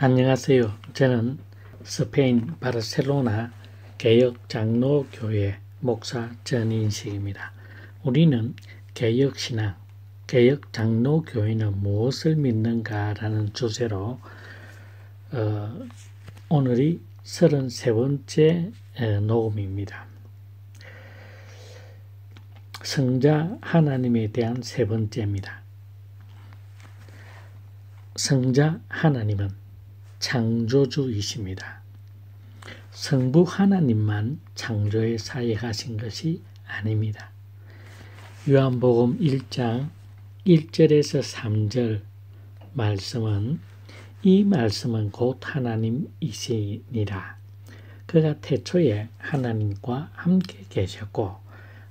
안녕하세요. 저는 스페인 바르셀로나 개혁장로교회 목사 전인식입니다. 우리는 개혁신앙, 개혁장로교회는 무엇을 믿는가라는 주제로 오늘이 33번째 녹음입니다. 성자 하나님에 대한 세 번째입니다. 성자 하나님은 창조주이십니다. 성부 하나님만 창조에 사역하신 것이 아닙니다. 요한복음 1장 1절에서 3절 말씀은 이 말씀은 곧 하나님이시니라. 그가 태초에 하나님과 함께 계셨고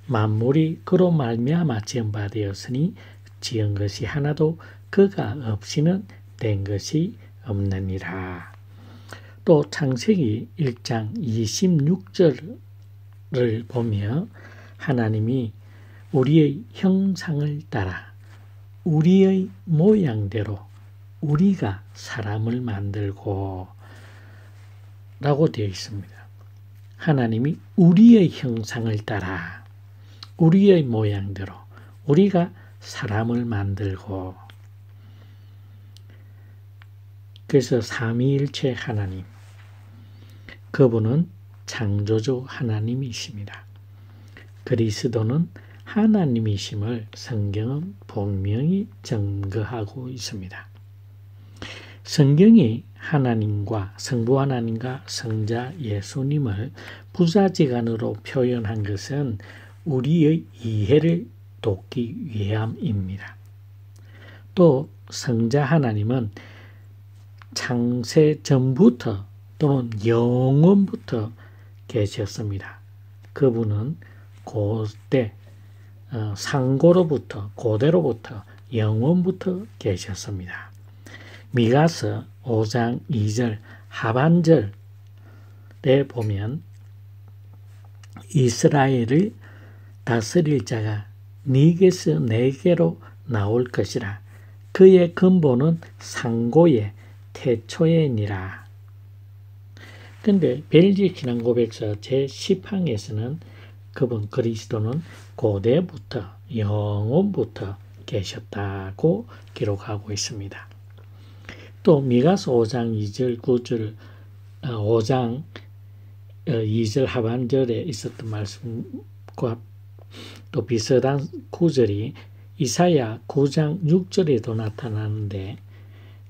만물이 그로 말미암아 지은 바 되었으니 지은 것이 하나도 그가 없이는 된 것이 없느니라. 또 창세기 1장 26절을 보며 하나님이 우리의 형상을 따라 우리의 모양대로 우리가 사람을 만들고 라고 되어 있습니다. 하나님이 우리의 형상을 따라 우리의 모양대로 우리가 사람을 만들고, 그래서 삼위일체 하나님, 그분은 창조주 하나님이십니다. 그리스도는 하나님이심을 성경은 분명히 증거하고 있습니다. 성경이 하나님과 성부 하나님과 성자 예수님을 부사지간으로 표현한 것은 우리의 이해를 돕기 위함입니다. 또 성자 하나님은 창세 전부터 또는 영원부터 계셨습니다. 그분은 고대로부터 영원부터 계셨습니다. 미가서 5장 2절 하반절에 보면 이스라엘을 다스릴 자가 네게서 내게로 나올 것이라. 그의 근본은 상고의 태초에니라. 근데 벨기에 신앙고백서 제10항에서는 그분 그리스도는 고대부터 영원부터 계셨다고 기록하고 있습니다. 또 미가서 5장 2절 9절 5장 2절 하반절에 있었던 말씀과 또 비슷한 구절이 이사야 9장 6절에도 나타나는데,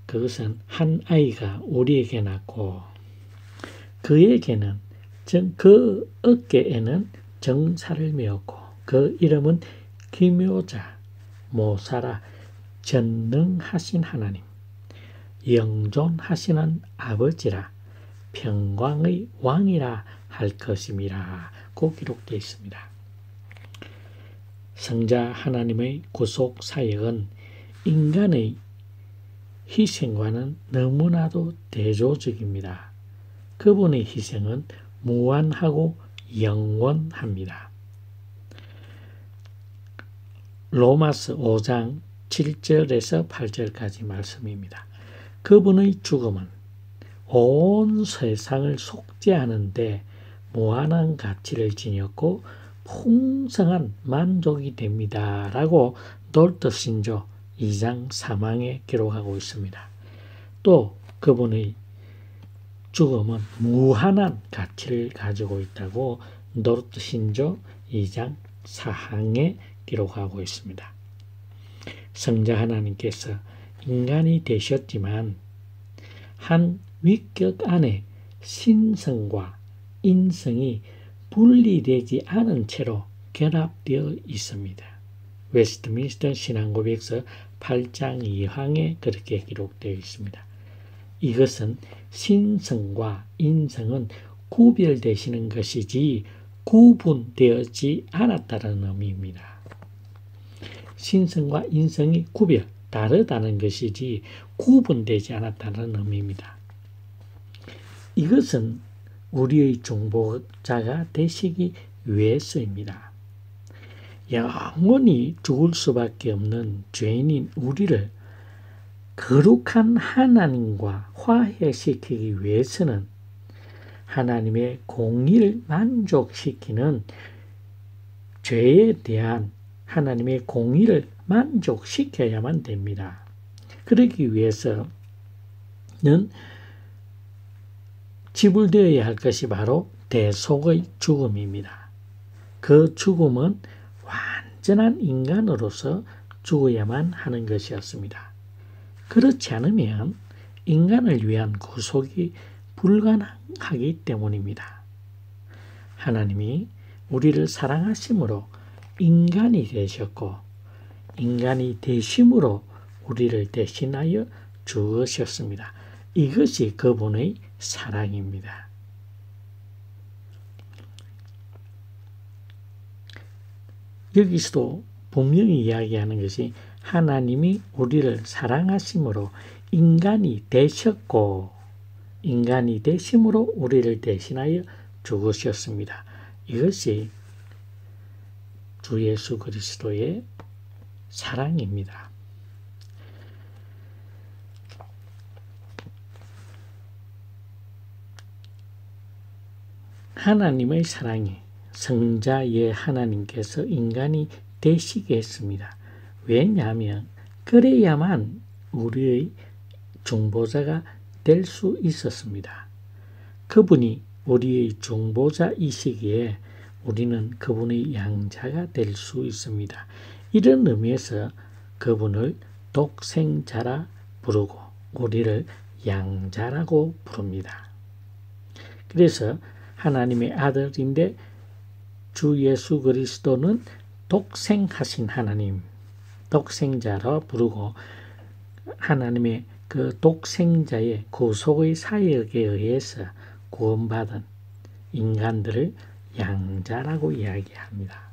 그것은 한 아이가 우리에게 낳고 그에게는 그 어깨에는 정사를 메었고 그 이름은 기묘자 모사라 전능하신 하나님 영존하시는 아버지라 평강의 왕이라 할 것임이라 고 기록되어 있습니다. 성자 하나님의 구속 사역은 인간의 희생과는 너무나도 대조적입니다. 그분의 희생은 무한하고 영원합니다. 로마서 5장 7절에서 8절까지 말씀입니다. 그분의 죽음은 온 세상을 속죄하는 데 무한한 가치를 지녔고 풍성한 만족이 됩니다. 라고 놀더신조 2장 3항에 기록하고 있습니다. 또 그분의 죽음은 무한한 가치를 가지고 있다고 놀더신조 2장 4항에 기록하고 있습니다. 성자 하나님께서 인간이 되셨지만 한 위격 안에 신성과 인성이 분리되지 않은 채로 결합되어 있습니다. 웨스트민스터 신앙고백서 8장 2항에 그렇게 기록되어 있습니다. 이것은 신성과 인성은 구별되시는 것이지 구분되지 않았다는 의미입니다. 신성과 인성이 다르다는 것이지 구분되지 않았다는 의미입니다. 이것은 우리의 중보자가 되시기 위해서입니다. 영원히 죽을 수밖에 없는 죄인인 우리를 거룩한 하나님과 화해시키기 위해서는 하나님의 공의를 만족시키는 죄에 대한 하나님의 공의를 만족시켜야만 됩니다. 그러기 위해서는 지불되어야 할 것이 바로 대속의 죽음입니다. 그 죽음은 완전한 인간으로서 죽어야만 하는 것이었습니다. 그렇지 않으면 인간을 위한 구속이 불가능하기 때문입니다. 하나님이 우리를 사랑하심으로 인간이 되셨고 인간이 되심으로 우리를 대신하여 주으셨습니다. 이것이 그분의 사랑입니다. 여기서도 분명히 이야기하는 것이 하나님이 우리를 사랑하심으로 인간이 되셨고 인간이 되심으로 우리를 대신하여 죽으셨습니다. 이것이 주 예수 그리스도의 사랑입니다. 하나님의 사랑이 성자의 하나님께서 인간이 되시게 했습니다. 왜냐하면 그래야만 우리의 중보자가 될 수 있었습니다. 그분이 우리의 중보자이시기에 우리는 그분의 양자가 될 수 있습니다. 이런 의미에서 그분을 독생자라 부르고 우리를 양자라고 부릅니다. 그래서 하나님의 아들인데 주 예수 그리스도는 독생하신 하나님, 독생자라 부르고 하나님의 그 독생자의 구속의 사역에 의해서 구원받은 인간들을 양자라고 이야기합니다.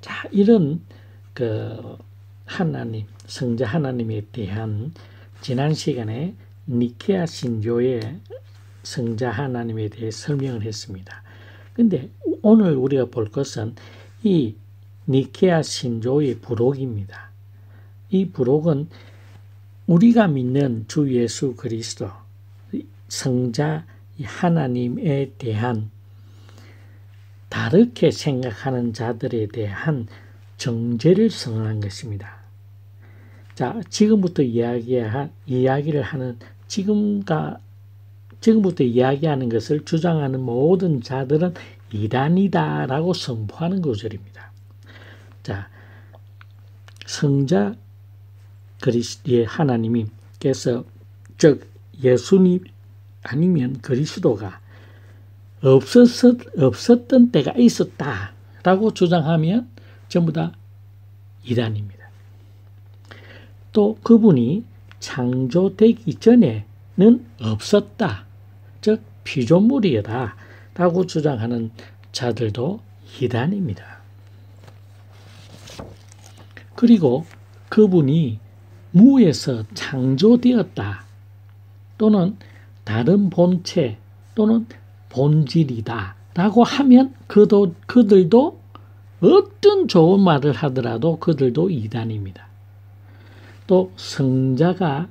자, 이런 그 하나님, 성자 하나님에 대한 지난 시간에 니케아 신조의 성자 하나님에 대해 설명을 했습니다. 근데 오늘 우리가 볼 것은 이 니케아 신조의 부록입니다. 이 부록은 우리가 믿는 주 예수 그리스도 성자 하나님에 대한 다르게 생각하는 자들에 대한 정죄를 선언한 것입니다. 자, 지금부터 이야기를 하는 지금부터 이야기하는 것을 주장하는 모든 자들은 이단이다라고 선포하는 구절입니다. 자, 성자 그리스도의 하나님께서 즉 예수님 아니면 그리스도가 없었던 때가 있었다라고 주장하면 전부 다 이단입니다. 또 그분이 창조되기 전에는 없었다. 즉 피조물이다 라고 주장하는 자들도 이단입니다. 그리고 그분이 무에서 창조되었다 또는 다른 본체 또는 본질이다 라고 하면 그들도 어떤 좋은 말을 하더라도 그들도 이단입니다. 또 성자가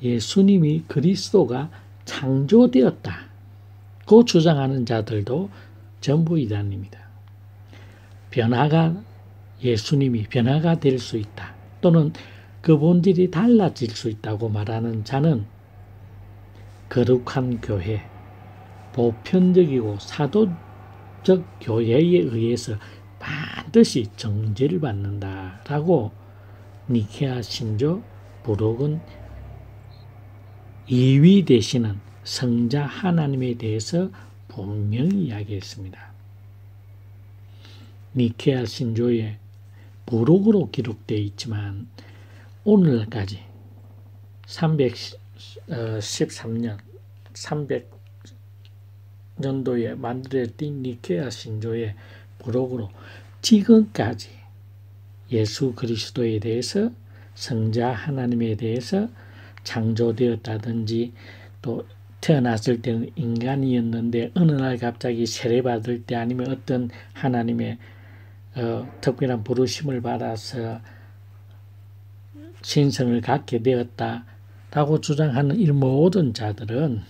예수님이 그리스도가 창조되었다 고 주장하는 자들도 전부 이단입니다. 예수님이 변화가 될 수 있다 또는 그 본질이 달라질 수 있다고 말하는 자는 거룩한 교회, 보편적이고 사도적 교회에 의해서 반드시 정죄를 받는다라고 니케아 신조 부록은 2위 되시는 성자 하나님에 대해서 분명히 이야기했습니다. 니케아 신조의 부록으로 기록되어 있지만 오늘까지 313년 300년도에 만들어진 니케아 신조의 부록으로 지금까지 예수 그리스도에 대해서 성자 하나님에 대해서 창조되었다든지 또 태어났을 때는 인간이었는데 어느 날 갑자기 세례받을 때 아니면 어떤 하나님의 특별한 부르심을 받아서 신성을 갖게 되었다라고 주장하는 이 모든 자들은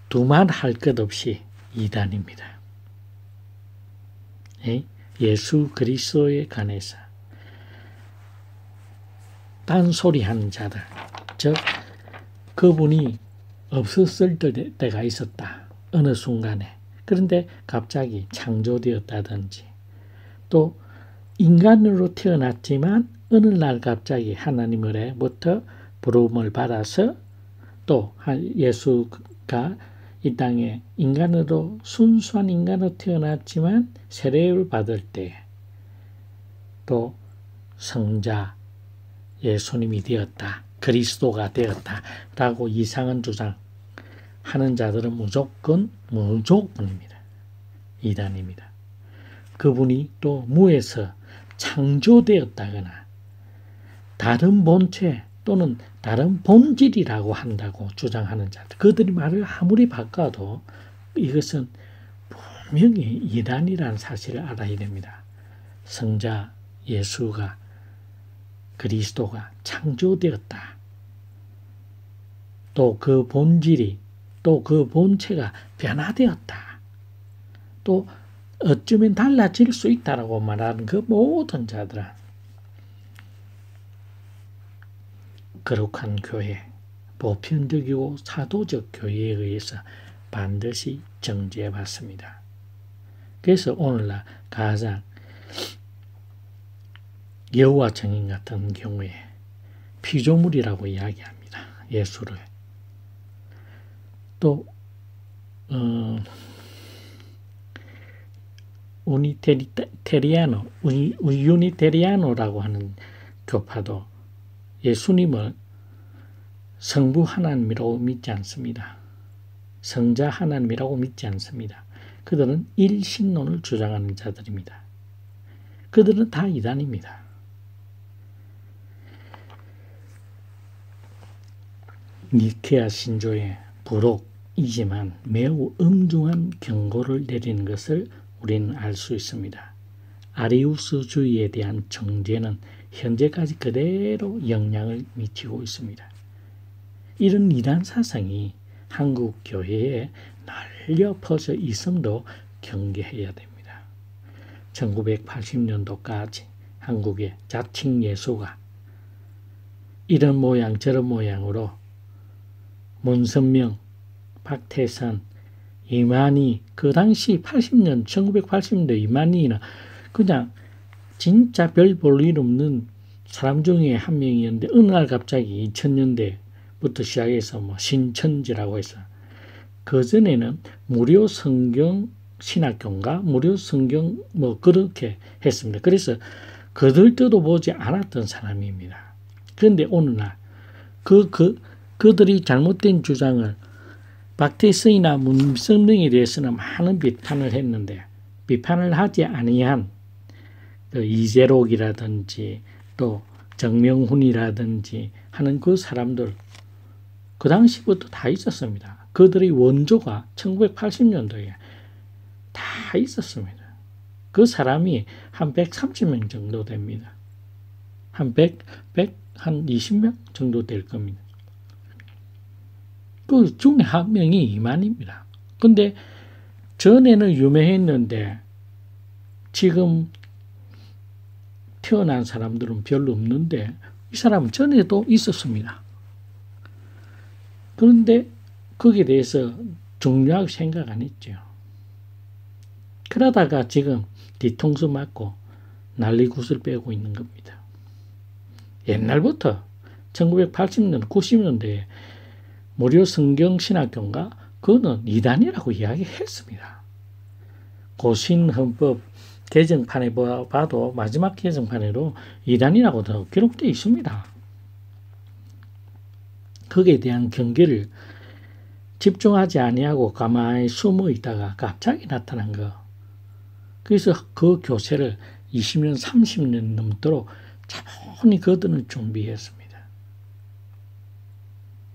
두말할 것 없이 이단입니다. 예수 그리스도에 관해서 딴소리하는 자들, 즉 그분이 없었을 때가 있었다. 어느 순간에. 그런데 갑자기 창조되었다든지 또 인간으로 태어났지만 어느 날 갑자기 하나님으로부터 부름을 받아서 또 예수가 이 땅에 인간으로 순수한 인간으로 태어났지만 세례를 받을 때 또 성자 예수님이 되었다. 그리스도가 되었다라고 이상한 주장하는 자들은 무조건입니다. 이단입니다. 그분이 또 무에서 창조되었다거나 다른 본체 또는 다른 본질이라고 한다고 주장하는 자들, 그들이 말을 아무리 바꿔도 이것은 분명히 이단이라는 사실을 알아야 됩니다. 성자 예수가 그리스도가 창조되었다. 또 그 본질이 또 그 본체가 변화되었다. 또 어쩌면 달라질 수 있다라고 말하는 그 모든 자들은 거룩한 교회, 보편적이고 사도적 교회에 의해서 반드시 정죄받습니다. 그래서 오늘날 가장 여호와 증인 같은 경우에 피조물이라고 이야기합니다. 예수를. 또 유니테리아노라고 하는 교파도 예수님을 성부 하나님이라고 믿지 않습니다. 성자 하나님이라고 믿지 않습니다. 그들은 일신론을 주장하는 자들입니다. 그들은 다 이단입니다. 니케아 신조의 부록이지만 매우 엄중한 경고를 내리는 것을 우리는 알 수 있습니다. 아리우스주의에 대한 정죄는 현재까지 그대로 영향을 미치고 있습니다. 이런 이단 사상이 한국 교회에 널려 퍼져 있음도 경계해야 됩니다. 1980년도까지 한국의 자칭 예수가 이런 모양 저런 모양으로 문선명, 박태선, 이만희, 그 당시 1980년대 이만희는 그냥 진짜 별 볼 일 없는 사람 중에 한 명이었는데 어느 날 갑자기 2000년대부터 시작해서 신천지라고 해서 그전에는 무료 성경 신학교인가 무료 성경 그렇게 했습니다. 그래서 그들 뜻도 보지 않았던 사람입니다. 그런데 어느 날 그들이 잘못된 주장을 박태선이나 문선명에 대해서는 많은 비판을 했는데 비판을 하지 아니한 이재록이라든지 또 정명훈이라든지 하는 그 사람들 그 당시부터 다 있었습니다. 그들의 원조가 1980년도에 다 있었습니다. 그 사람이 한 130명 정도 됩니다. 한 20명 정도 될 겁니다. 그 중에 한 명이 이만입니다. 근데 전에는 유명했는데 지금 태어난 사람들은 별로 없는데 이 사람은 전에도 있었습니다. 그런데 거기에 대해서 중요하게 생각 안 했죠. 그러다가 지금 뒤통수 맞고 난리굿을 빼고 있는 겁니다. 옛날부터 1980년, 90년대에 무료 성경 신학교인가? 그거는 이단이라고 이야기했습니다. 고신헌법 개정판에 봐도 마지막 개정판에도 이단이라고 더 기록되어 있습니다. 거기에 대한 경계를 집중하지 아니하고 가만히 숨어 있다가 갑자기 나타난 거. 그래서 그 교세를 20년, 30년 넘도록 차분히 그들은 준비했습니다.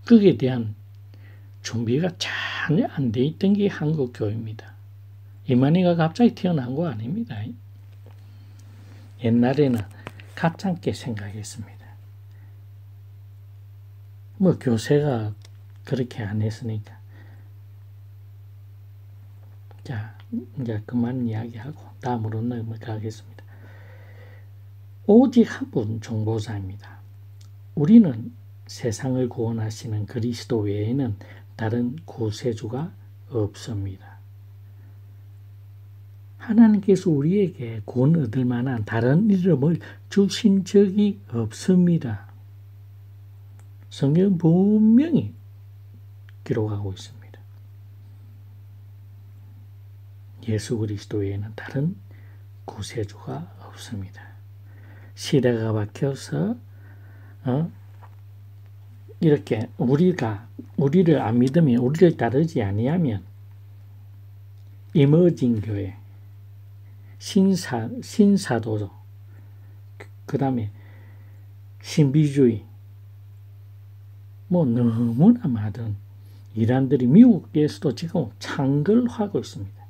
거기에 대한 준비가 전혀 안 돼 있던 게 한국 교회입니다. 이만희가 갑자기 태어난 거 아닙니다. 옛날에는 가짜게 생각했습니다. 뭐 교세가 그렇게 안 했으니까. 자, 이제 그만 이야기하고 다음으로 넘어가겠습니다. 오직 한 분 중보자입니다. 우리는 세상을 구원하시는 그리스도 외에는 다른 구세주가 없습니다. 하나님께서 우리에게 구원 얻을 만한 다른 이름을 주신 적이 없습니다. 성경은 분명히 기록하고 있습니다. 예수 그리스도 외에는 다른 구세주가 없습니다. 시대가 바뀌어서 이렇게 우리를 안 믿으면, 우리를 따르지 아니하면 이머징 교회, 신사도죠. 그 다음에 신비주의, 뭐 너무나 많은 이란들이 미국에서도 지금 창궐하고 있습니다.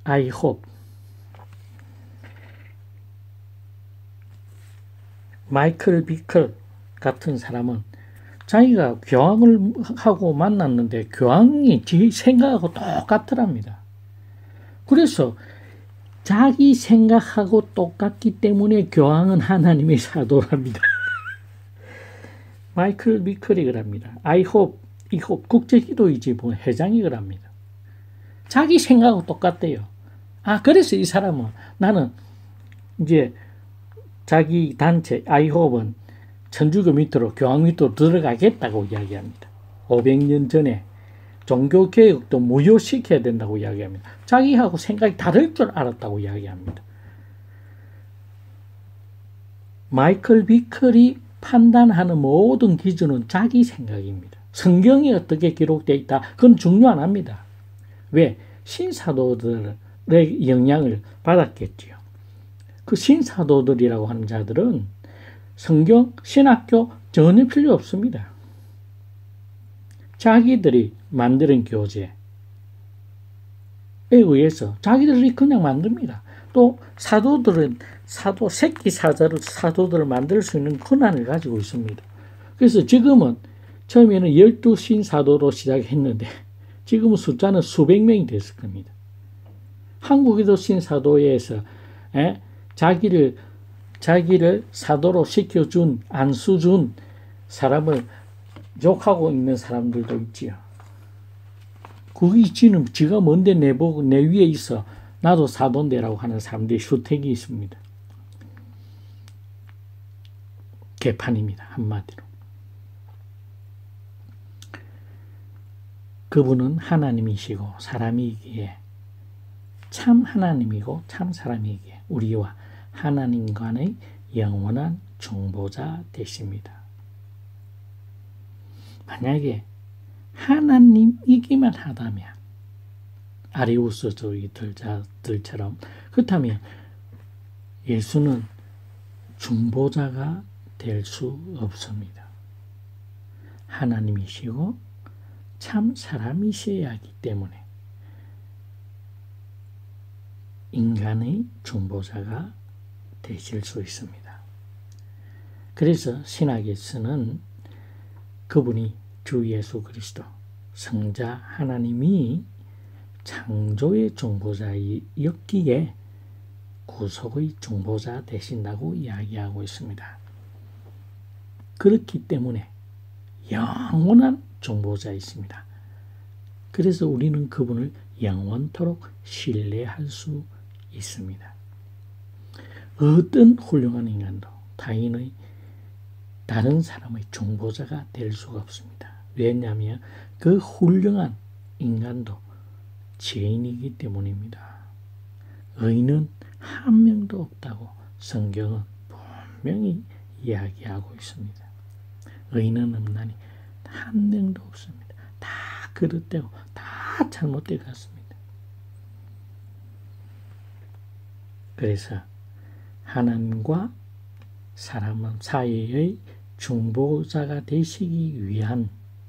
I hope 마이클 비클 같은 사람은 자기가 교황을 하고 만났는데 교황이 지 생각하고 똑같더랍니다. 그래서 자기 생각하고 똑같기 때문에 교황은 하나님의 사도랍니다. 마이클 비클이 그럽니다. I hope, 국제기도의지 회장이 그럽니다. 자기 생각하고 똑같대요. 그래서 이 사람은 나는 이제 자기 단체 아이홉은 천주교 밑으로 교황 밑으로 들어가겠다고 이야기합니다. 500년 전에 종교개혁도 무효시켜야 된다고 이야기합니다. 자기하고 생각이 다를 줄 알았다고 이야기합니다. 마이클 비클이 판단하는 모든 기준은 자기 생각입니다. 성경이 어떻게 기록되어 있다? 그건 중요 안 합니다. 왜? 신사도들의 영향을 받았겠지요. 그 신사도들이라고 하는 자들은 성경, 신학교 전혀 필요 없습니다. 자기들이 만드는 교재에 의해서 자기들이 그냥 만듭니다. 또 사도들은 새끼 사도들을 만들 수 있는 권한을 가지고 있습니다. 그래서 지금은 처음에는 12신사도로 시작했는데 지금은 숫자는 수백 명이 됐을 겁니다. 한국에도 신사도에서 자기를 사도로 시켜준, 안수준 사람을 욕하고 있는 사람들도 있지요. 그게 지는 지가 뭔데 내보고 내 위에 있어. 나도 사도인데라고 하는 사람들이 수택이 있습니다. 개판입니다. 한마디로. 그분은 하나님이시고 사람이기에 참 하나님이고 참 사람이기에 우리와 하나님 간의 영원한 중보자 되십니다. 만약에 하나님이기만 하다면 아리우스주의들처럼 그렇다면 예수는 중보자가 될 수 없습니다. 하나님이시고 참 사람이셔야 하기 때문에 인간의 중보자가 되실 수 있습니다. 그래서 신학에서는 그분이 주 예수 그리스도 성자 하나님이 창조의 중보자였기에 구속의 중보자 되신다고 이야기하고 있습니다. 그렇기 때문에 영원한 중보자이십니다. 그래서 우리는 그분을 영원토록 신뢰할 수 있습니다. 어떤 훌륭한 인간도 다른 사람의 중보자가 될 수가 없습니다. 왜냐하면 그 훌륭한 인간도 죄인이기 때문입니다. 의인은 한 명도 없다고 성경은 분명히 이야기하고 있습니다. 의인은 없나니 한 명도 없습니다. 다 그릇되고 다 잘못되어 갔습니다. 그래서 하나님과 사람 사이의 중보자가 되시기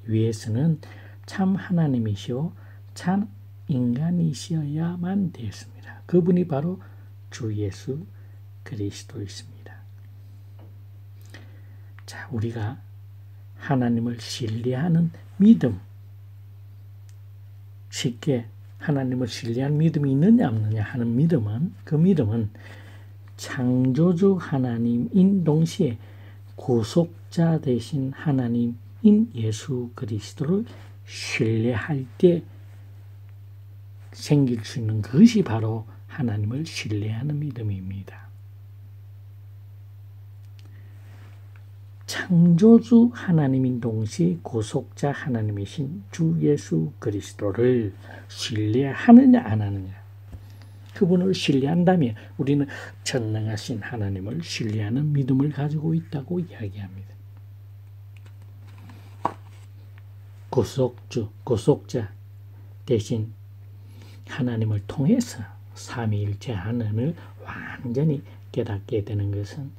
위해서는 참 하나님이시오 참 인간이셔야만 되었습니다. 그분이 바로 주 예수 그리스도였습니다. 자, 우리가 하나님을 신뢰하는 믿음, 쉽게 하나님을 신뢰하는 믿음이 있느냐 없느냐 하는 믿음은, 그 믿음은 창조주 하나님인 동시에 구속자 되신 하나님인 예수 그리스도를 신뢰할 때 생길 수 있는 것이 바로 하나님을 신뢰하는 믿음입니다. 창조주 하나님인 동시에 구속자 하나님이신 주 예수 그리스도를 신뢰하느냐 안 하느냐, 그분을 신뢰한다면 우리는 전능하신 하나님을 신뢰하는 믿음을 가지고 있다고 이야기합니다. 구속주, 구속자 대신 하나님을 통해서 삼위일체 하나님을 완전히 깨닫게 되는 것은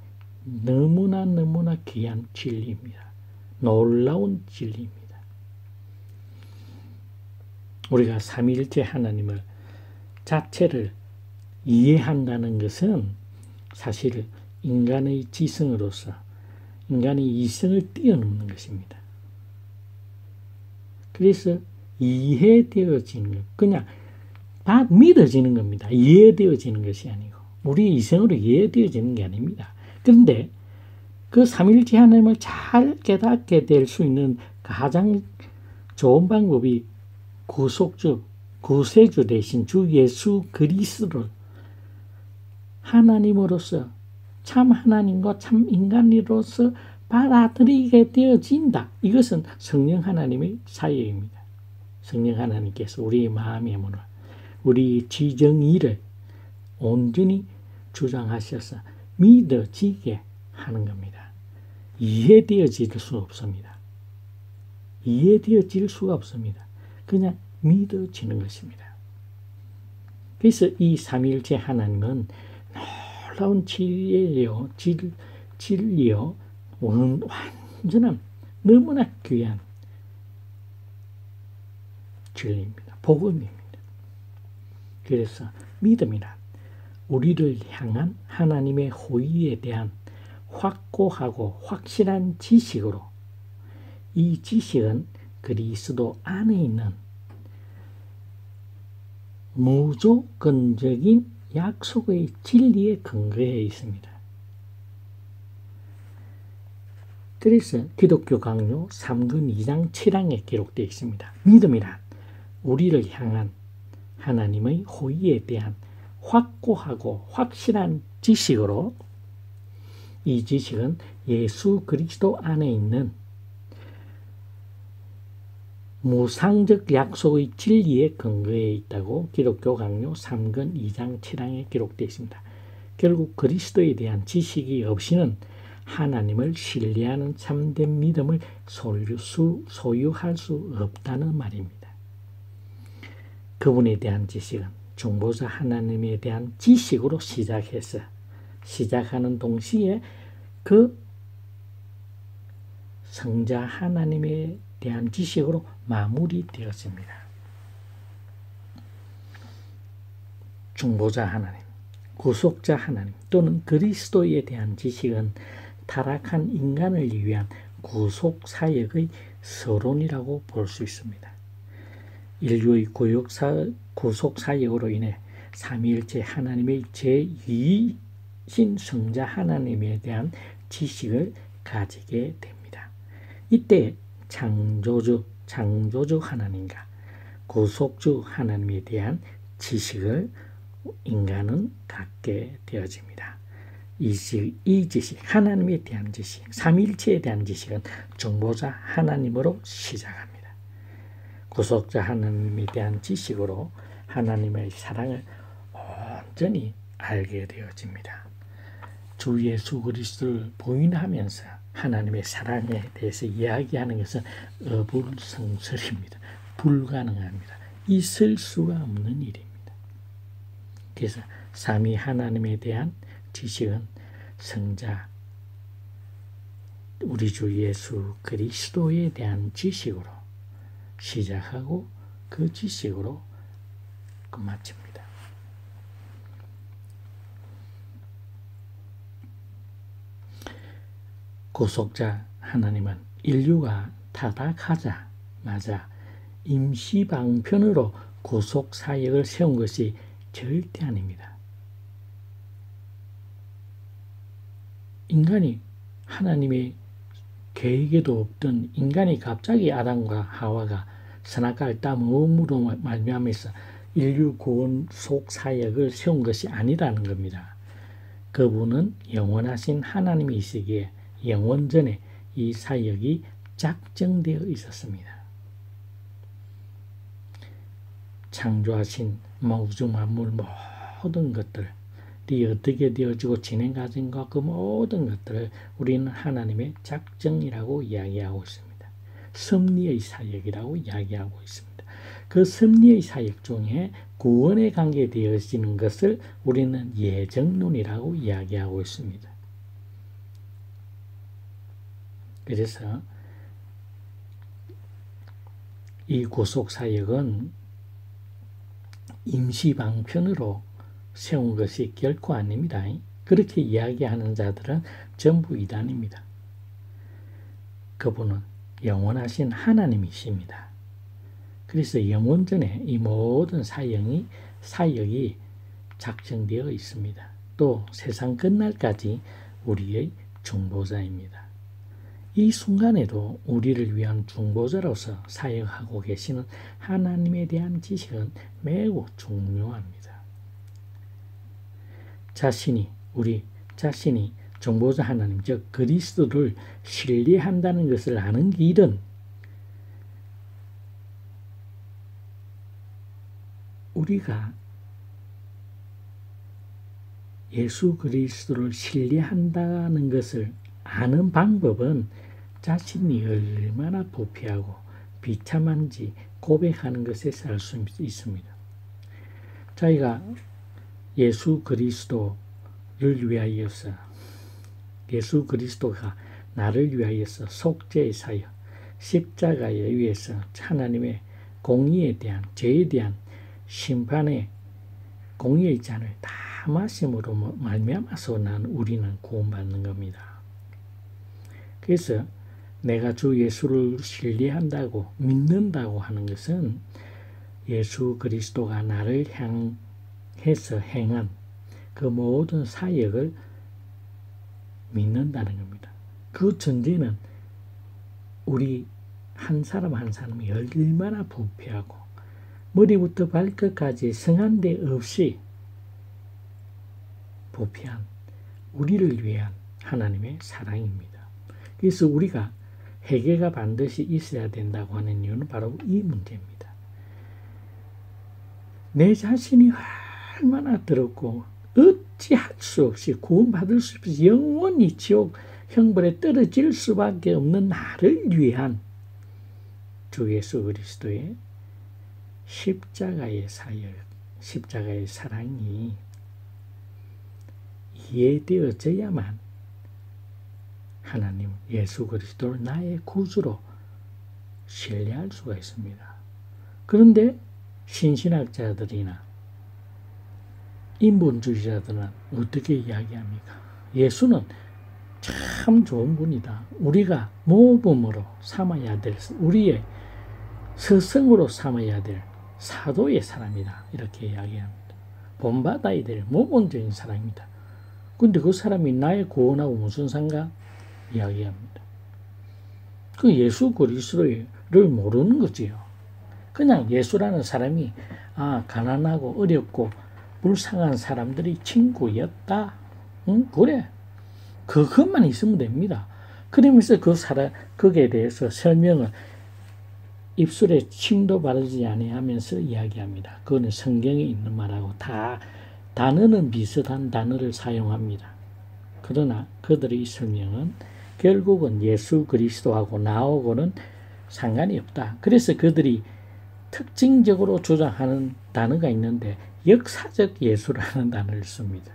너무나 귀한 진리입니다. 놀라운 진리입니다. 우리가 삼위일체 하나님을 자체를 이해한다는 것은 사실 인간의 지성으로서 인간의 이성을 뛰어넘는 것입니다. 그래서 이해되어지는 것, 그냥 다 믿어지는 겁니다. 이해되어지는 것이 아니고 우리 이성으로 이해되어지는 게 아닙니다. 그런데 그 삼위일체 하나님을 잘 깨닫게 될 수 있는 가장 좋은 방법이 구속주, 구세주 대신 주 예수 그리스도를 하나님으로서, 참 하나님과 참 인간으로서 받아들이게 되어진다. 이것은 성령 하나님의 사역입니다. 성령 하나님께서 우리의 마음의 문을, 우리 지정의를 온전히 주장하셔서 믿어지게 하는 겁니다. 이해되어질 수 없습니다. 이해되어질 수가 없습니다. 그냥 믿어지는 것입니다. 그래서 이 삼위일체 하나님은 놀라운 진리요, 진리요, 완전한 너무나 귀한 진리입니다. 복음입니다. 그래서 믿음이란 우리를 향한 하나님의 호의에 대한 확고하고 확실한 지식으로, 이 지식은 그리스도 안에 있는 무조건적인 약속의 진리에 근거해 있습니다. 그래서 기독교 강요 3권 2장 7항에 기록되어 있습니다. 믿음이란 우리를 향한 하나님의 호의에 대한 확고하고 확실한 지식으로, 이 지식은 예수 그리스도 안에 있는 무상적 약속의 진리에 근거해 있다고 기독교 강요 3권 2장 7항에 기록되어 있습니다. 결국 그리스도에 대한 지식이 없이는 하나님을 신뢰하는 참된 믿음을 소유할 수 없다는 말입니다. 그분에 대한 지식은 중보자 하나님에 대한 지식으로 시작하는 동시에 그 성자 하나님에 대한 지식으로 마무리되었습니다. 중보자 하나님, 구속자 하나님 또는 그리스도에 대한 지식은 타락한 인간을 위한 구속 사역의 서론이라고 볼 수 있습니다. 인류의 구속 사역으로 인해 삼위일체 하나님의 제2신 성자 하나님에 대한 지식을 가지게 됩니다. 이때 창조주 하나님과 구속주 하나님에 대한 지식을 인간은 갖게 되어집니다. 이 지식, 하나님에 대한 지식, 삼위일체에 대한 지식은 중보자 하나님으로 시작합니다. 구속자 하나님에 대한 지식으로 하나님의 사랑을 온전히 알게 되어집니다. 주 예수 그리스도를 부인하면서 하나님의 사랑에 대해서 이야기하는 것은 어불성설입니다. 불가능합니다. 있을 수가 없는 일입니다. 그래서 삼위 하나님에 대한 지식은 성자 우리 주 예수 그리스도에 대한 지식으로 시작하고 그 지식으로 끝마칩니다. 구속자 하나님은 인류가 타락하자마자 임시방편으로 구속사역을 세운 것이 절대 아닙니다. 인간이 하나님의 계획에도 없던 인간이 갑자기 아담과 하와가 선악과를 따먹음으로 말미암아서 인류 구원속 사역을 세운 것이 아니라는 겁니다. 그분은 영원하신 하나님이시기에 영원전에 이 사역이 작정되어 있었습니다. 창조하신 우주 만물 모든 것들이 어떻게 되어지고 진행 과정과 그 모든 것들을 우리는 하나님의 작정이라고 이야기하고 있습니다. 섭리의 사역이라고 이야기하고 있습니다. 그 섭리의 사역 중에 구원에 관계되어지는 것을 우리는 예정론이라고 이야기하고 있습니다. 그래서 이 구속사역은 임시방편으로 세운 것이 결코 아닙니다. 그렇게 이야기하는 자들은 전부 이단입니다. 그분은 영원하신 하나님이십니다. 그래서 영원전에 이 모든 사역이 작정되어 있습니다. 또 세상 끝날까지 우리의 중보자입니다. 이 순간에도 우리를 위한 중보자로서 사역하고 계시는 하나님에 대한 지식은 매우 중요합니다. 우리 자신이 중보자 하나님, 즉 그리스도를 신뢰한다는 것을 아는 길은 우리가 예수 그리스도를 신뢰한다는 것을 아는 방법은 자신이 얼마나 부패하고 비참한지 고백하는 것에서 알 수 있습니다. 저희가 예수 그리스도를 위하여서, 예수 그리스도가 나를 위하여서 속죄의 사역, 십자가에 의해서 하나님의 공의에 대한, 죄에 대한 심판의 공의의 잔을 다 마심으로 말미암아서 우리는 구원받는 겁니다. 그래서 내가 주 예수를 신뢰한다고 믿는다고 하는 것은 예수 그리스도가 나를 향해서 행한 그 모든 사역을 믿는다는 겁니다. 그 전제는 우리 한 사람 한 사람이 얼마나 부패하고 머리부터 발끝까지 성한 데 없이 부패한 우리를 위한 하나님의 사랑입니다. 그래서 우리가 회개가 반드시 있어야 된다고 하는 이유는 바로 이 문제입니다. 내 자신이 얼마나 더럽고 어찌할 수 없이 구원받을 수 없이 영원히 지옥 형벌에 떨어질 수밖에 없는 나를 위한 주 예수 그리스도의 십자가의 사역, 십자가의 사랑이 이해되어져야만 하나님 예수 그리스도를 나의 구주로 신뢰할 수가 있습니다. 그런데 신신학자들이나 인본주의자들은 어떻게 이야기합니까? 예수는 참 좋은 분이다. 우리가 모범으로 삼아야 될, 우리의 스승으로 삼아야 될 사도의 사람이다. 이렇게 이야기합니다. 본받아야 될 모범적인 사람입니다. 근데 그 사람이 나의 구원하고 무슨 상관? 이야기합니다. 그 예수 그리스도를 모르는 거지요. 그냥 예수라는 사람이 가난하고 어렵고 불쌍한 사람들이 친구였다. 그래. 그것만 있으면 됩니다. 그러면서 거기에 대해서 설명을 입술에 침도 바르지 아니하면서 이야기합니다. 그거는 성경에 있는 말하고 다 단어는 비슷한 단어를 사용합니다. 그러나 그들의 설명은 결국은 예수 그리스도하고 나하고는 상관이 없다. 그래서 그들이 특징적으로 주장하는 단어가 있는데 역사적 예수라는 단어를 씁니다.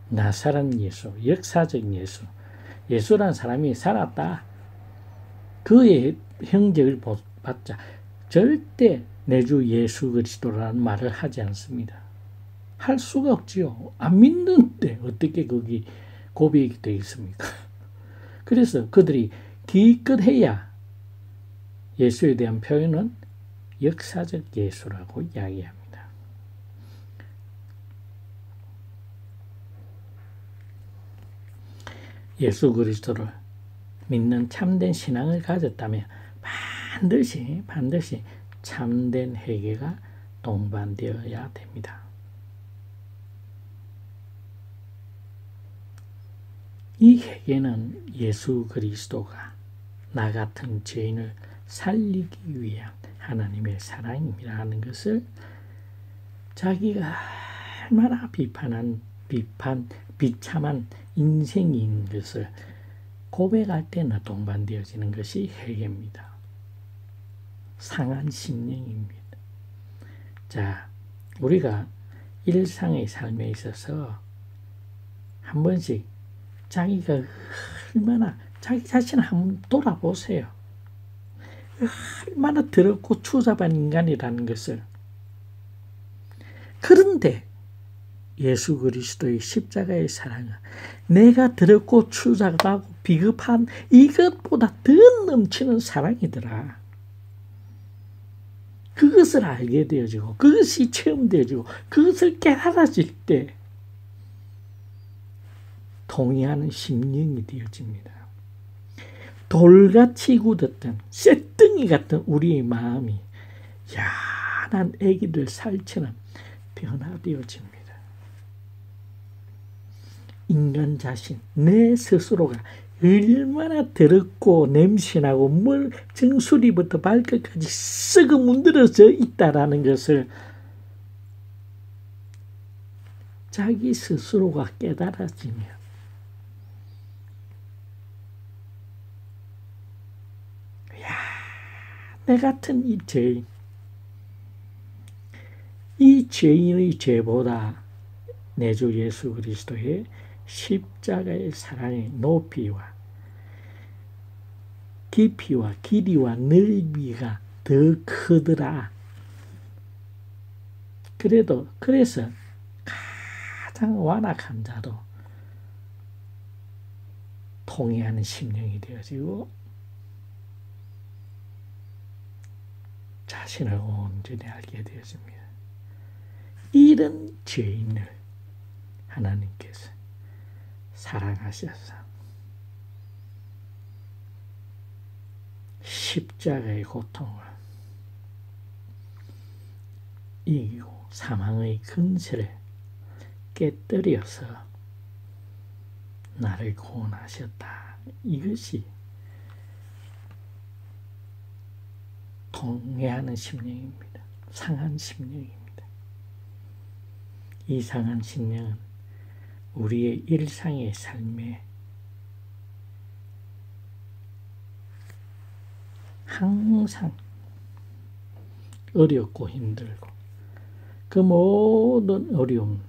나사렛 예수, 역사적 예수. 예수라는 사람이 살았다. 그의 형적을 받자 절대 내 주 예수 그리스도라는 말을 하지 않습니다. 할 수가 없지요. 안 믿는데 어떻게 거기 고백이 되어 있습니까? 그래서 그들이 기껏해야 예수에 대한 표현은 역사적 예수라고 이야기합니다. 예수 그리스도를 믿는 참된 신앙을 가졌다면 반드시 참된 회개가 동반되어야 됩니다. 이 회개는 예수 그리스도가 나 같은 죄인을 살리기 위한 하나님의 사랑입니다 하는 것을 자기가 얼마나 비참한 인생인 것을 고백할 때나 동반되어지는 것이 회개입니다. 상한 심령입니다. 자, 우리가 일상의 삶에 있어서 한 번씩 자기가 얼마나 자기 자신을 한번 돌아보세요. 얼마나 더럽고 추잡한 인간이라는 것을. 그런데 예수 그리스도의 십자가의 사랑은 내가 더럽고 추잡하고 비겁한 이것보다 더 넘치는 사랑이더라. 그것을 알게 되어지고 그것이 체험되어지고 그것을 깨달아질 때 동의하는 심령이 되어집니다. 돌같이 굳었던 쇠등이 같은 우리의 마음이 야한 애기들 살처럼 변화되어집니다. 인간 자신, 내 스스로가 얼마나 더럽고 냄새나고 정수리부터 발끝까지 썩어 문드러져 있다라는 것을 자기 스스로가 깨달아지면 내 같은 이 죄인의 죄보다 내 주 예수 그리스도의 십자가의 사랑의 높이와 깊이와 길이와 넓이가 더 크더라. 그래서 가장 완악한 자도 통회하는 심령이 되어지고 자신을 온전히 알게 되어집니다. 이런 죄인을 하나님께서 사랑하셔서 십자가의 고통을 이기고 사망의 근세를 깨뜨려서 나를 구원하셨다. 이것이 통회하는 심령입니다. 상한 심령입니다. 이 상한 심령은 우리의 일상의 삶에 항상 어렵고 힘들고 그 모든 어려운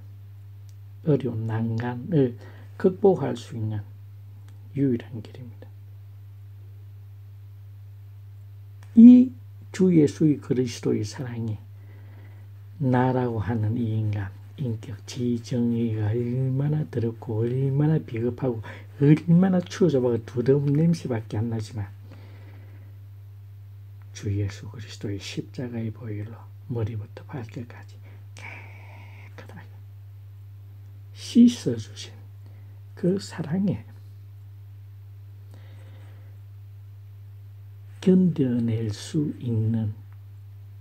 난간을 극복할 수 있는 유일한 길입니다. 이 주 예수의 그리스도의 사랑이 나라고 하는 이 인간 인격 지정의가 얼마나 더럽고 얼마나 비겁하고 얼마나 추잡하고 두려운 냄새밖에 안 나지만 주 예수 그리스도의 십자가의 보혈로 머리부터 발끝까지 깨끗하게 씻어주신 그 사랑에 견뎌낼 수 있는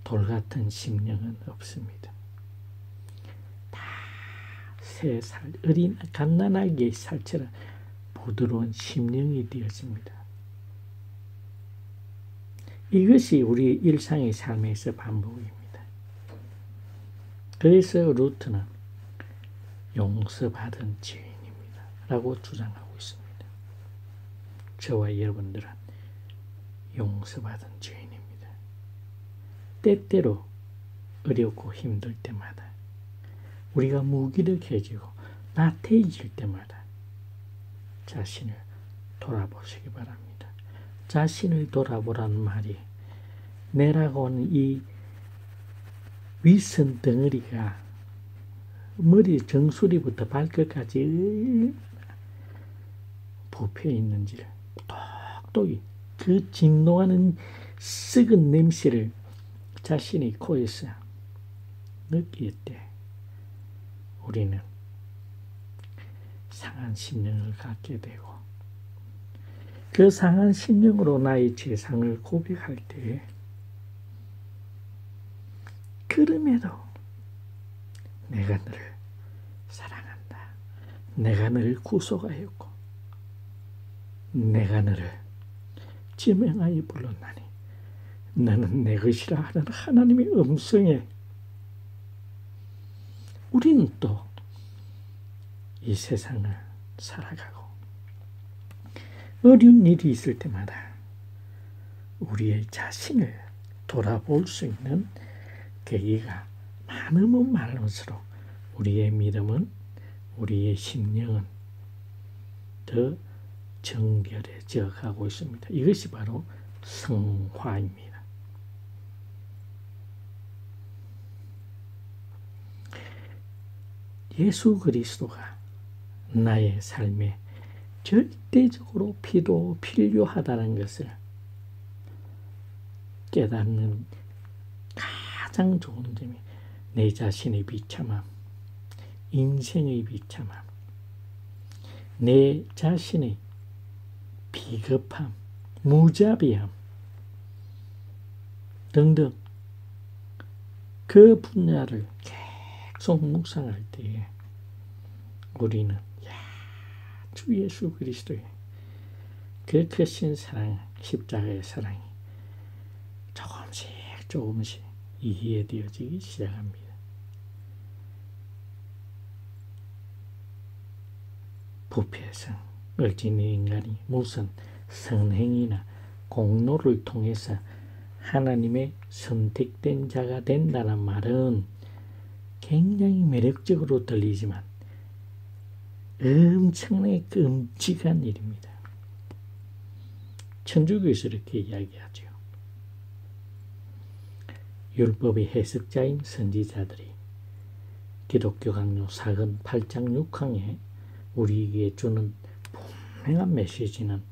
돌같은 심령은 없습니다. 다 새 살, 어린 갓난아기의 살처럼 부드러운 심령이 되어집니다. 이것이 우리 일상의 삶에서 반복입니다. 그래서 루트는 용서받은 죄인입니다 라고 주장하고 있습니다. 저와 여러분들은 용서받은 죄인입니다. 때때로 어렵고 힘들 때마다 우리가 무기력해지고 나태해질 때마다 자신을 돌아보시기 바랍니다. 자신을 돌아보라는 말이 내라고 하는 이 윗선 덩어리가 머리 정수리부터 발끝까지 부패 있는지를 또 그 진동하는 썩은 냄새를 자신의 코에서 느낄 때 우리는 상한 심령을 갖게 되고 그 상한 심령으로 나의 죄상을 고백할 때 그럼에도 내가 너를 사랑한다. 내가 너를 구속하였고 내가 너를 지명하여 불렀나니 너는 내 것이라 하는 하나님의 음성에 우리는 또 이 세상을 살아가고 어려운 일이 있을 때마다 우리의 자신을 돌아볼 수 있는 계기가 많으면 많을수록 우리의 믿음은 우리의 심령은 더 정결해져 가고 있습니다. 이것이 바로 성화입니다. 예수 그리스도가 나의 삶에 절대적으로 필요하다는 것을 깨닫는 가장 좋은 점이 내 자신의 비참함, 인생의 비참함, 내 자신의 비겁함, 무자비함 등등 그 분야를 계속 묵상할 때에 우리는 주 예수 그리스도의 그 크신 사랑, 십자가의 사랑이 조금씩 이해되어지기 시작합니다. 부패성, 을지는 인간이 무슨 선행이나 공로를 통해서 하나님의 선택된 자가 된다는 말은 굉장히 매력적으로 들리지만 엄청나게 끔찍한 일입니다. 천주교에서 이렇게 이야기하죠. 율법의 해석자인 선지자들이 기독교 강요 사건 8장 6항에 우리에게 주는 분명한 메시지는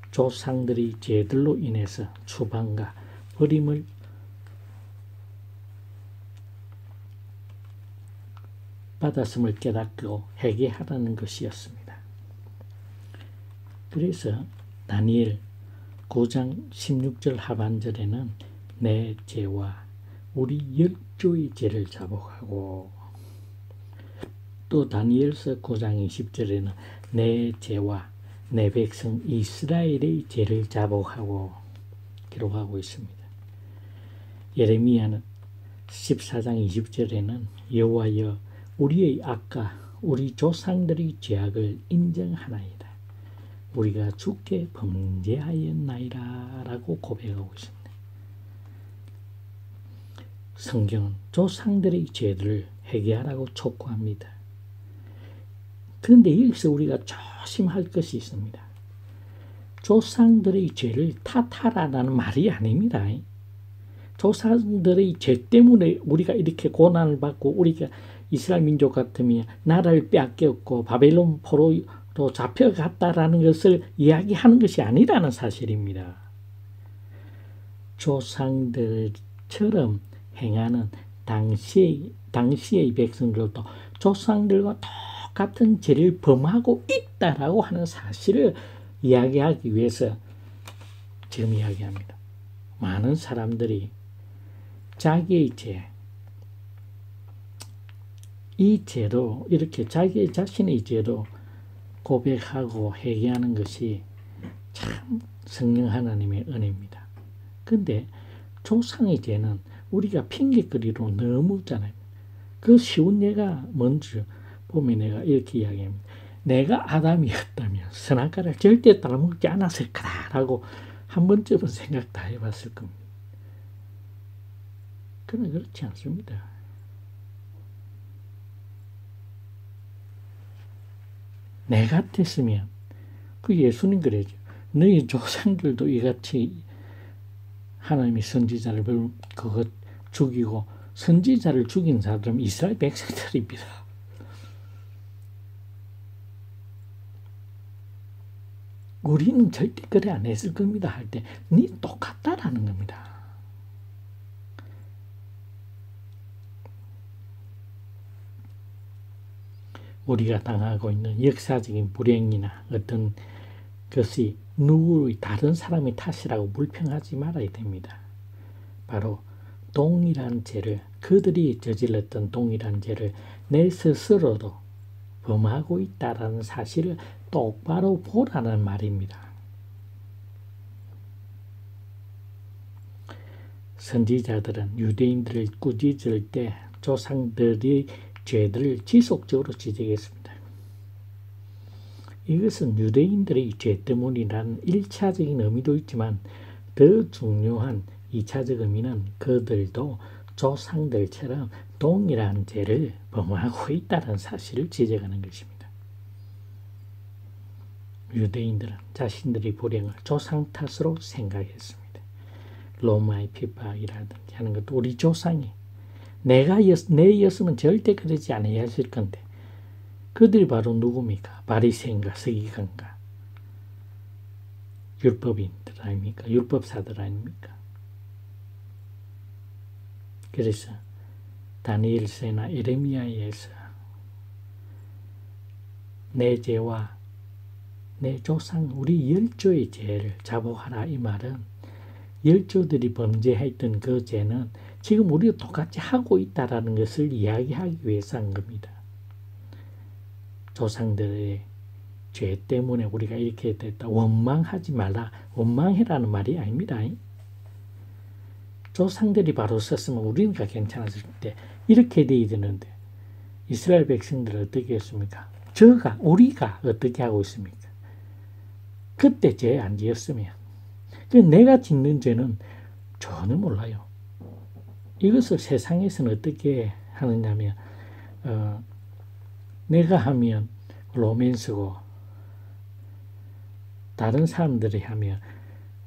조상들의 죄들로 인해서 추방과 버림을 받았음을 깨닫고 회개하라는 것이었습니다. 그래서 다니엘 9장 16절 하반절에는 내 죄와 우리 열조의 죄를 자복하고 또 다니엘서 9장 20절에는 내 죄와 내 백성 이스라엘의 죄를 자복하고 기록하고 있습니다. 예레미야는 14장 20절에는 여호와여 우리의 악과 우리 조상들의 죄악을 인정하나이다. 우리가 주께 범죄하였나이다 라고 고백하고 있습니다. 성경은 조상들의 죄들을 회개하라고 촉구합니다. 그런데 여기서 우리가 조심할 것이 있습니다. 조상들의 죄를 탓하라는 말이 아닙니다. 조상들의 죄 때문에 우리가 이렇게 고난을 받고 우리가 이스라엘 민족 같으면 나라를 빼앗겼고 바벨론 포로로 잡혀갔다라는 것을 이야기하는 것이 아니라는 사실입니다. 조상들처럼 행하는 당시의 백성들도 조상들과 똑같은 죄를 범하고 있다라고 하는 사실을 이야기하기 위해서 지금 이야기합니다. 많은 사람들이 자기의 죄, 이 죄도 이렇게 자기 자신의 죄도 고백하고 회개하는 것이 참 성령 하나님의 은혜입니다. 근데 조상의 죄는 우리가 핑계거리로 너무 없잖아요. 그 쉬운 예가 뭔지 보면 내가 이렇게 이야기합니다. 내가 아담이었다면 선악과를 절대 따라먹지 않았을 거다라고 한 번쯤은 생각 다 해봤을 겁니다. 그러나 그렇지 않습니다. 내 같았으면 그 예수님 그러죠. 너희 조상들도 이같이 하나님이 선지자를 그것 죽이고 선지자를 죽인 사람은 이스라엘 백성들입니다. 우리는 절대 그래 안 했을 겁니다 할 때 니 똑같다라는 겁니다. 우리가 당하고 있는 역사적인 불행이나 어떤 것이 누구의 다른 사람의 탓이라고 불평하지 말아야 됩니다. 바로 동일한 죄를, 그들이 저질렀던 동일한 죄를 내 스스로도 범하고 있다는 사실을 똑바로 보라는 말입니다. 선지자들은 유대인들을 꾸짖을 때 조상들의 죄들을 지속적으로 지적했습니다. 이것은 유대인들의 죄 때문이라는 1차적인 의미도 있지만 더 중요한 2차적 의미는 그들도 조상들처럼 동일한 죄를 범하고 있다는 사실을 지적하는 것입니다. 유대인들은 자신들의 불행을 조상 탓으로 생각했습니다. 로마의 핍박이라든지 하는 것도 우리 조상이 내였으면 절대 그러지 않아야 했을 건데 그들이 바로 누굽니까? 바리새인과 서기관과 율법인들 아닙니까? 율법사들 아닙니까? 그래서 다니엘서나 에레미야에서 내 죄와 내 조상 우리 열조의 죄를 자복하라 이 말은 열조들이 범죄했던 그 죄는 지금 우리가 똑같이 하고 있다는 것을 이야기하기 위해서 한 겁니다. 조상들의 죄 때문에 우리가 이렇게 됐다. 원망하지 말라. 원망해라는 말이 아닙니다. 조상들이 바로 썼으면 우리는 괜찮았을 때 이렇게 돼야 되는데 이스라엘 백성들은 어떻게 했습니까? 우리가 어떻게 하고 있습니까? 그때 죄 안 지었으면 내가 짓는 죄는 전혀 몰라요. 이것을 세상에서는 어떻게 하느냐면 내가 하면 로맨스고 다른 사람들이 하면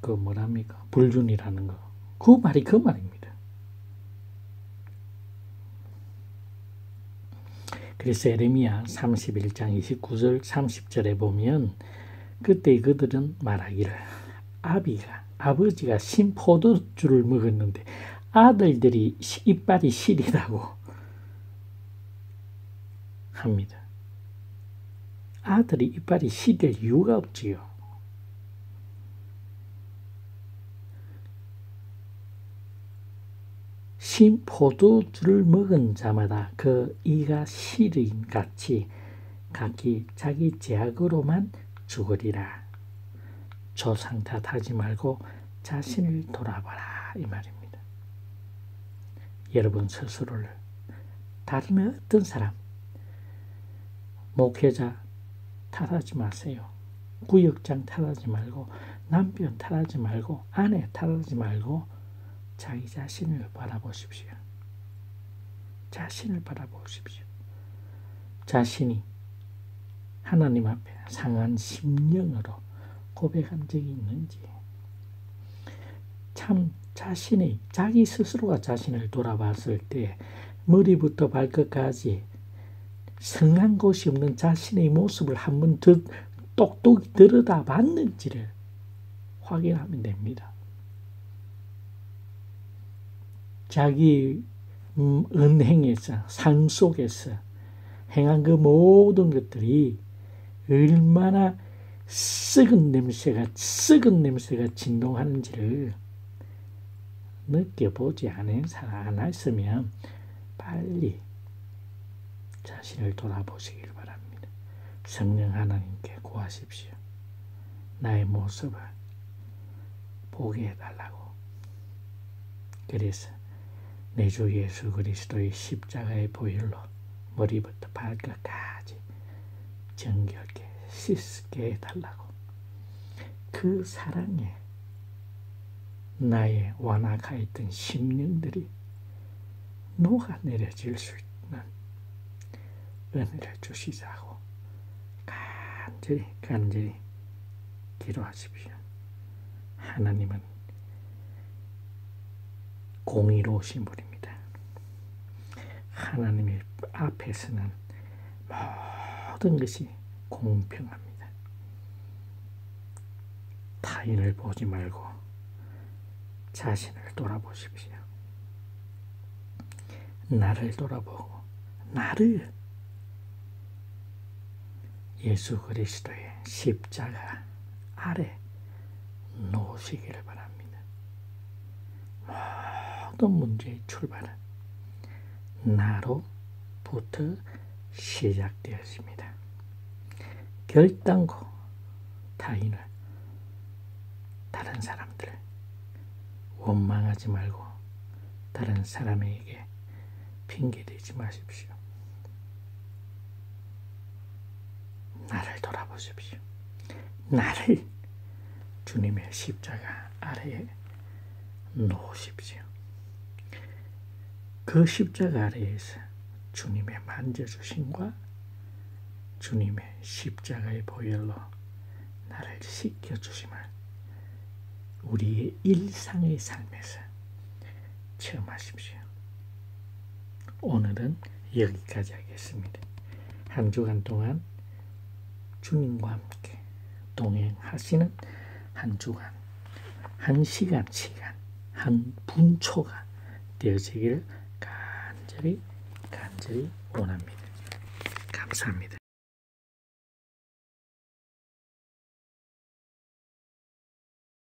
그 뭐랍니까? 불륜이라는 거. 그 말입니다. 그래서 에레미야 31장 29절 30절에 보면 그때 그들은 말하기를 아버지가 신 포도주를 먹었는데 아들들이 이빨이 시리다고 합니다. 아들이 이빨이 시릴 이유가 없지요. 신 포도주를 먹은 자마다 그 이가 시린 같이 각기 자기 죄악으로만 죽으리라. 조상 탓하지 말고 자신을 돌아봐라 이 말입니다. 여러분 스스로를 다른 어떤 사람 목회자 탓하지 마세요. 구역장 탓하지 말고 남편 탓하지 말고 아내 탓하지 말고 자기 자신을 바라보십시오. 자신을 바라보십시오. 자신이 하나님 앞에 상한 심령으로 고백한 적이 있는지 참 자기 스스로가 자신을 돌아봤을 때 머리부터 발끝까지 성한 곳이 없는 자신의 모습을 한번 더 똑똑히 들여다봤는지를 확인하면 됩니다. 자기 은행에서 삶 속에서 행한 그 모든 것들이 얼마나 썩은 냄새가 진동하는지를 느껴보지 않았으면 빨리 자신을 돌아보시길 바랍니다. 성령 하나님께 구하십시오. 나의 모습을 보게 해달라고. 그래서 내 주 예수 그리스도의 십자가의 보혈로 머리부터 발끝까지 정결케 씻게 해달라고. 그 사랑에 나의 완악하였던 심령들이 녹아내려질 수 있는 은혜를 주시자고 간절히 기도하십시오. 하나님은 공의로우신 분입니다. 하나님의 앞에서는 모든 것이 공평합니다. 타인을 보지 말고 자신을 돌아보십시오. 나를 돌아보고 나를 예수 그리스도의 십자가 아래 놓으시기를 바랍니다. 모든 문제의 출발은 나로부터 시작되었습니다. 결단코 타인을, 다른 사람들을 원망하지 말고 다른 사람에게 핑계대지 마십시오. 나를 돌아보십시오. 나를 주님의 십자가 아래에 놓으십시오. 그 십자가 아래에서 주님의 만져주심과 주님의 십자가의 보혈로 나를 씻겨주심을 우리의 일상의 삶에서 체험하십시오. 오늘은 여기까지 하겠습니다. 한 주간 동안 주님과 함께 동행하시는 한 주간, 한 시간, 한 분초가 되어지기를 간절히 원합니다. 감사합니다.